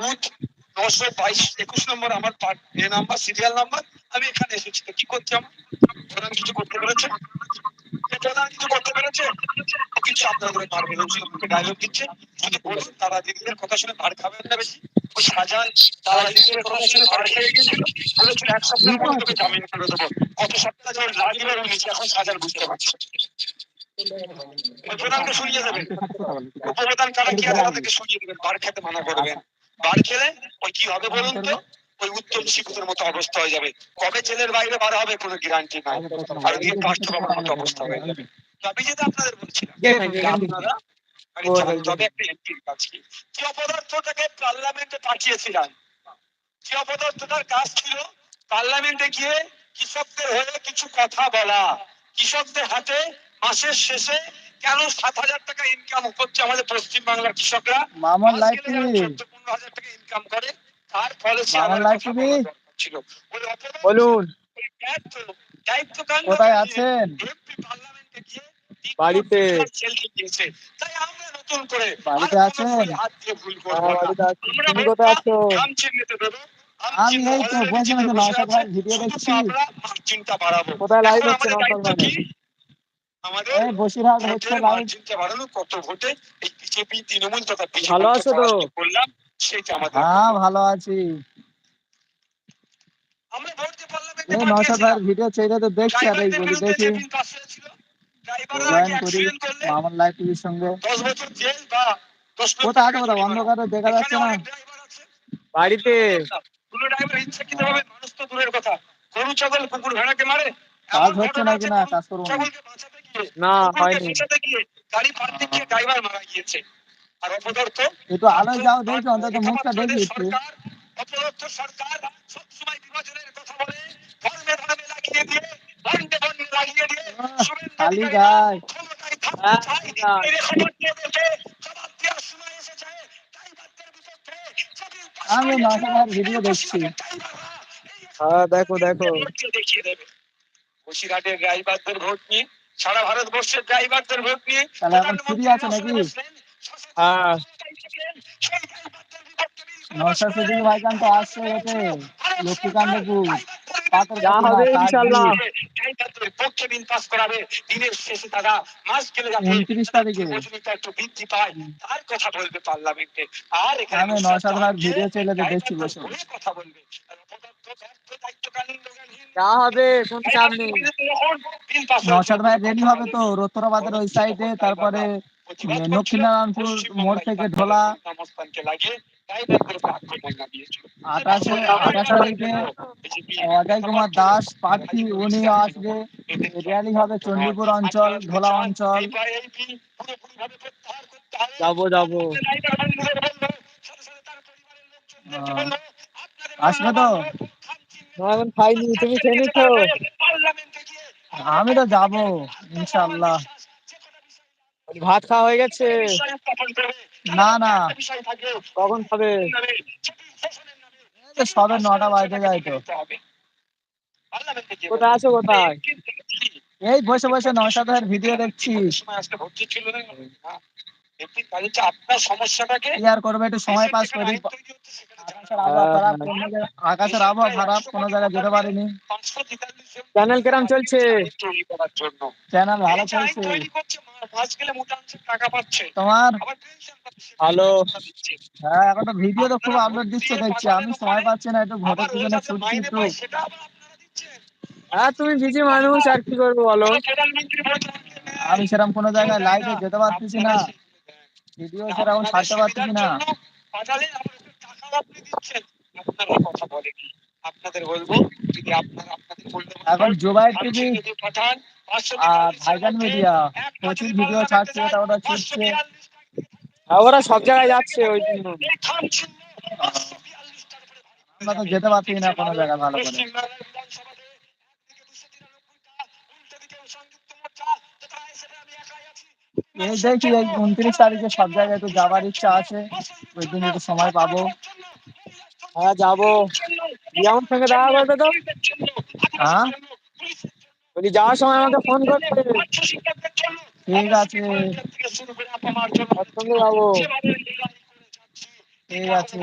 Booth 922-21 নম্বর আমার number, serial number. আমি এখানে এসেছি, তো কি করছি? আমার প্রধান কিছু করতে পেরেছে? প্রধান কিছু করতে পেরেছে? কিছু আপনাদের পারবে না, ডায়লগ দিচ্ছে। যদি বলুন তারা দিদিদের কথা শুনে ভাড় খাবেন না বেশি। ওই শাহজাহান তারা দিদিদের কথা শুনে ভাড় খেয়ে গিয়েছিল, বলেছিল 1 সপ্তাহের মধ্যে তোকে জামিন করে দেবো। কত সপ্তাহ ধরে লাগিয়ে নিয়েছে, এখন শাহজাহান বুঝতে পারছে। প্রধানকে শুনিয়ে দেবেন, উপপ্রধান কারা কি আছে তাদেরকে শুনিয়ে দেবেন, ভাড় খেতে মানা করবেন। ভাড় খেলে ওই কি হবে বলুন তো? ওই উত্তম শিশুদের মতো অবস্থা হয়ে যাবে। কবে জেলের বাইরে বার হবে কোনো গ্যারান্টি নাই, আর দিয়ে কাষ্ট বাবার মতো অবস্থা হয়ে যাবে। তবে যেটা আপনাদের বলছিলাম, আপনারা তবে একটা এমপির কাজ কি, যে অপদার্থটাকে পার্লামেন্টে পাঠিয়েছিলেন, যে অপদার্থটার কাজ ছিল পার্লামেন্টে গিয়ে কৃষকদের হয়ে কিছু কথা বলা, কৃষকদের হাতে মাসের শেষে কেন 7,000 টাকা ইনকাম করছে আমাদের পশ্চিমবাংলার কৃষকরা, 14-15,000 টাকা ইনকাম করে, তার পলিসি আমার কথা বলা দরকার ছিল। বলুন কোথায় দায়িত্বকান আছেন? এমপি পার্লামেন্টে গিয়ে বাড়িতে। তাই আমরা নতুন করে বাড়িতে আছেন? হাত দিয়ে ভুল করবো না। আমরা তুমি কোথায় আছো? খাম চিহ্নিতে দেবো, আমি এই তো বসে বসে নওশাদ ভাইয়ের ভিডিও দেখছি। মার্জিনটা বাড়াবো। কোথায় লাইভ এখন হচ্ছে আমাদের নওশাদ দায়িত্ব ভাই? কি? আমাদের এই বসিরহাট হচ্ছে লাইভ। মার্জিনটা বাড়ানো, কত ভোটে এই বিজেপি তৃণমূল তথা ভালো আছো তো? করলাম, সেটা আমাদের। হ্যাঁ ভালো আছি। আমরা ভোট দিয়ে পার্লামেন্টে এই নওশাদ পাঠিয়েছিলাম। ভাইয়ের ভিডিও ছেড়ে তো দেখছি, আর ড্রাইভারদের এইগুলি বিরুদ্ধে দেখি যে বিল পাস হয়েছিল, ড্রাইভাররা নাকি জয়েন করি অ্যাক্সিডেন্ট করলে মামুন লাইভ টিভির সঙ্গে। 10 বছর জেল বা 10 লক্ষ কোথায় আছে, টাকা কোথায় জরিমানা। অন্ধকারে দেখা এখানে যাচ্ছে না। অনেক ড্রাইভার আছে বাড়িতে। কোনো ড্রাইভার ইচ্ছাকৃতভাবে, মানুষ তো দূরের কথা, গরু ছাগল কুকুর ভেড়াকে মারে। কাজ এমন হচ্ছে ঘটনা নাকি আছে না? গরু কাজ করবো না। ছাগলকে বাঁচাতে গিয়ে, না কুকুরকে হয়নি। বাঁচাতে গিয়ে গাড়ি পাল্টে গিয়ে ড্রাইভার মারা গিয়েছে। আর অপদার্থ একটু আলোয় যাও দেখি, অন্তত মুখটা দেখি একটু। সরকার, অপদার্থ সরকার সবসময় বিভাজনের কথা বলে, ধর্মে ধর্মে লাগিয়ে দিয়ে, বন্ডে বন্ডে লাগিয়ে দিয়ে, শুভেন্দু খালি অধিকারীরা গায়। ক্ষমতায় থাকতে চায়। এই খবর দিয়ে দেখে জবাব দেওয়ার সময় এসেছে। ড্রাইভারদের বিপক্ষে যে বিল পাস আমি করিয়েছিল, নওশাদ ভাইয়ের এই ভিডিও দেখছি। বসিরহাটের ড্রাইভাররা হ্যাঁ দেখো দেখো। দেখিয়ে দেবে। বসিরহাটের ড্রাইভারদের ভোট নিয়ে, সারা ভারতবর্ষের ড্রাইভারদের ভোট নিয়ে তাহলে এখন ফ্রি আছে নাকি? হ্যাঁ, নওশাদ সিদ্দিকী ভাইজান তো আসছে এতে লক্ষ্মীকান্তপুর, যা পাথরঘাটা না হবে ইনশাআল্লাহ। কাকদ্বীপ, পক্ষে বিল পাস করাবে, দিনের শেষে তারা মাস গেলে যাতে 29 তারিখে। মজুরিটা একটু বৃদ্ধি পায়, তার কথা বলবে পার্লামেন্টে। আর এখানে আমি নওশাদ ভাইয়ের ভিডিও চলে দেখছি বসে বসে। কথা বলবে। যা হবে কোনো চাপ নেই। নওশাদ ভাই রেডি হবে তো রোতরাবাদের ওই সাইডে, তারপরে লক্ষ্মীনারায়ণপুর মোড় থেকে ঢোলা। 28 তারিখে অজয় কুমার দাস প্রার্থী, উনি আসবে। র্যালি হবে চণ্ডীপুর অঞ্চল, ঢোলা অঞ্চল। যাবো যাবো। আসবে তো? এখন খাইনি, তুমি খেয়ে নিচ্ছো? আমি তো যাবো ইনশাআল্লাহ। ভাত খাওয়া হয়ে গেছে? না না। কখন খাবে? সবে 9টা বাজতে যায় তো। কোথায় আছো কোথায়? এই বসে বসে নওশাদ ভাইয়ের ভিডিও দেখছি। আপনার সমস্যাটাকে কি আর করবে, একটু সময় পাস করি। আকাশের আবহাওয়া খারাপ, কোনো জায়গায় যেতে পারিনি। চ্যানেল কেরাম চলছে? চ্যানেল ভালো চলছে। তোমার ভালো? হ্যাঁ এখন তো ভিডিও তো খুব আপলোড দিচ্ছে দেখছি। আমি সময় পাচ্ছি না, একটু ভোটের পিছনে ছুটছি একটু। হ্যাঁ তুমি বিজি মানুষ, আর কি করবো বলো। আমি সেরকম কোনো জায়গায় লাইভে যেতে পারতেছি না, ভিডিও সেরকম ছাড়তে পারতেছি না। আপনাদের বলবো, যদি এখন জুবাইর টিভি আর ভাইজান মিডিয়া প্রচুর ভিডিও ছাড়ছে, ওটা ছুটছে। ওরা সব জায়গায় যাচ্ছে ওই জন্য। আমরা তো যেতে পারছি না কোনো জায়গায় ভালো করে। এই দেখি এই 29 তারিখে সব জায়গায় তো যাবার ইচ্ছা আছে, ওই দিন একটু সময় পাবো। হ্যাঁ যাবো। আমার সঙ্গে দেখা করবে তো? হ্যাঁ বলি যাওয়ার সময় আমাকে ফোন করবে। ঠিক আছে, একসঙ্গে যাবো। ঠিক আছে।